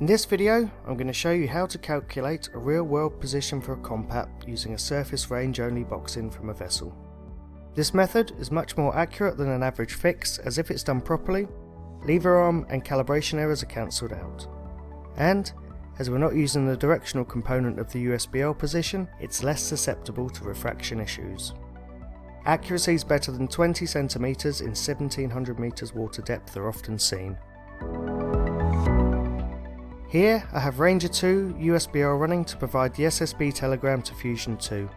In this video, I'm going to show you how to calculate a real-world position for a Compatt using a surface range-only box-in from a vessel. This method is much more accurate than an average fix, as if it's done properly, lever arm and calibration errors are cancelled out. And, as we're not using the directional component of the USBL position, it's less susceptible to refraction issues. Accuracies better than 20 cm in 1700 meters water depth are often seen. Here I have Ranger 2 USBL running to provide the SSB telegram to Fusion 2.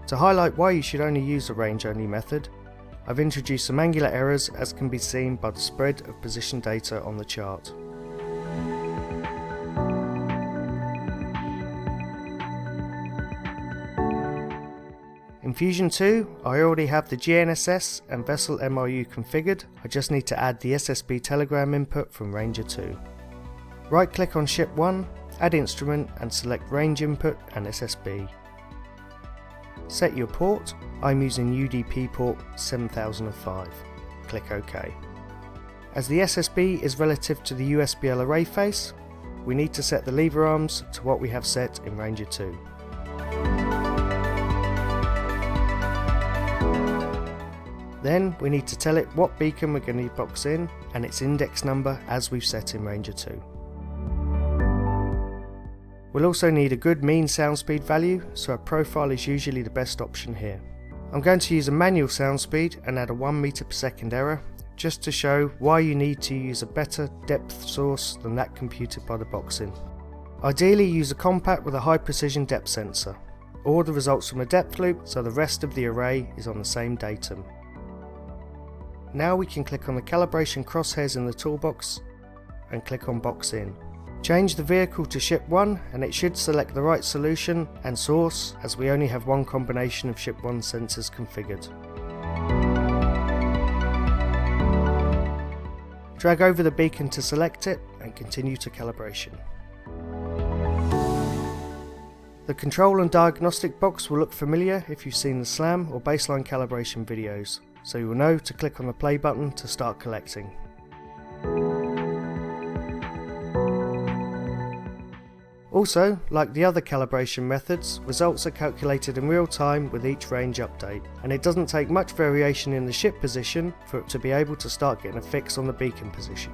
To highlight why you should only use a range-only method, I've introduced some angular errors as can be seen by the spread of position data on the chart. In Fusion 2, I already have the GNSS and vessel MRU configured, I just need to add the SSB telegram input from Ranger 2. Right click on Ship 1, add instrument and select Range Input and SSB. Set your port, I'm using UDP port 7005. Click OK. As the SSB is relative to the USBL array face, we need to set the lever arms to what we have set in Ranger 2. Then we need to tell it what beacon we're going to box in and its index number as we've set in Ranger 2. We'll also need a good mean sound speed value, so a profile is usually the best option here. I'm going to use a manual sound speed and add a 1 meter per second error, just to show why you need to use a better depth source than that computed by the box-in. Ideally use a Compatt with a high precision depth sensor, or the results from a depth loop so the rest of the array is on the same datum. Now we can click on the calibration crosshairs in the toolbox and click on box in. Change the vehicle to Ship 1 and it should select the right solution and source, as we only have one combination of Ship 1 sensors configured. Drag over the beacon to select it and continue to calibration. The control and diagnostic box will look familiar if you've seen the SLAM or baseline calibration videos, so you will know to click on the play button to start collecting. Also, like the other calibration methods, results are calculated in real time with each range update, and it doesn't take much variation in the ship position for it to be able to start getting a fix on the beacon position.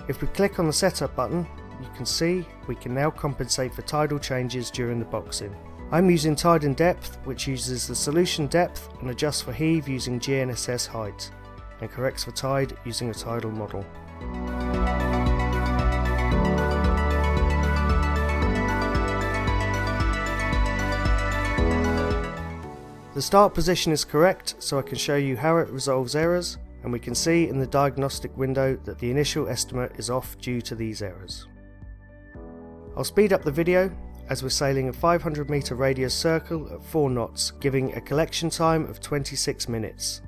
If we click on the setup button, you can see we can now compensate for tidal changes during the box-in. I'm using tide and depth, which uses the solution depth and adjusts for heave using GNSS height, and corrects for tide using a tidal model. The start position is correct, so I can show you how it resolves errors, and we can see in the diagnostic window that the initial estimate is off due to these errors. I'll speed up the video as we're sailing a 500 meter radius circle at 4 knots, giving a collection time of 26 minutes.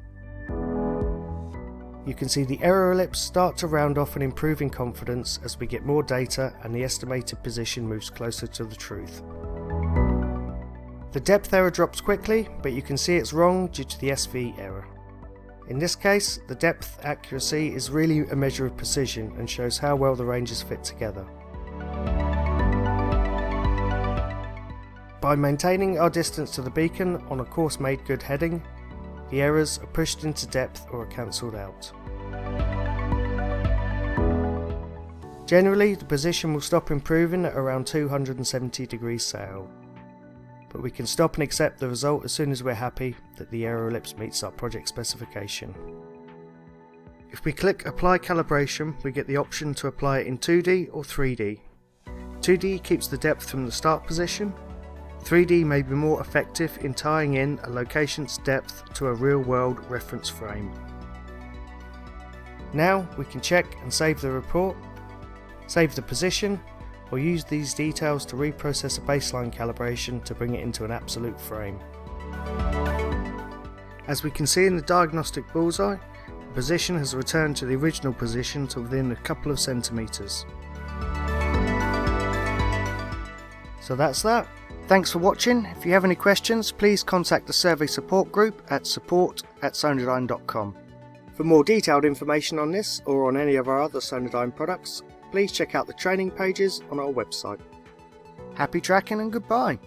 You can see the error ellipse start to round off and improve in confidence as we get more data and the estimated position moves closer to the truth. The depth error drops quickly, but you can see it's wrong due to the SV error. In this case, the depth accuracy is really a measure of precision and shows how well the ranges fit together. By maintaining our distance to the beacon on a course made good heading, the errors are pushed into depth or are cancelled out. Generally, the position will stop improving at around 270 degrees sail, but we can stop and accept the result as soon as we're happy that the error ellipse meets our project specification. If we click Apply Calibration, we get the option to apply it in 2D or 3D. 2D keeps the depth from the start position. 3D may be more effective in tying in a location's depth to a real-world reference frame. Now we can check and save the report, save the position, or use these details to reprocess a baseline calibration to bring it into an absolute frame. As we can see in the diagnostic bullseye, the position has returned to the original position to within a couple of centimeters. So that's that. Thanks for watching. If you have any questions, please contact the survey support group at support@sonardyne.com. For more detailed information on this or on any of our other Sonardyne products, please check out the training pages on our website. Happy tracking and goodbye.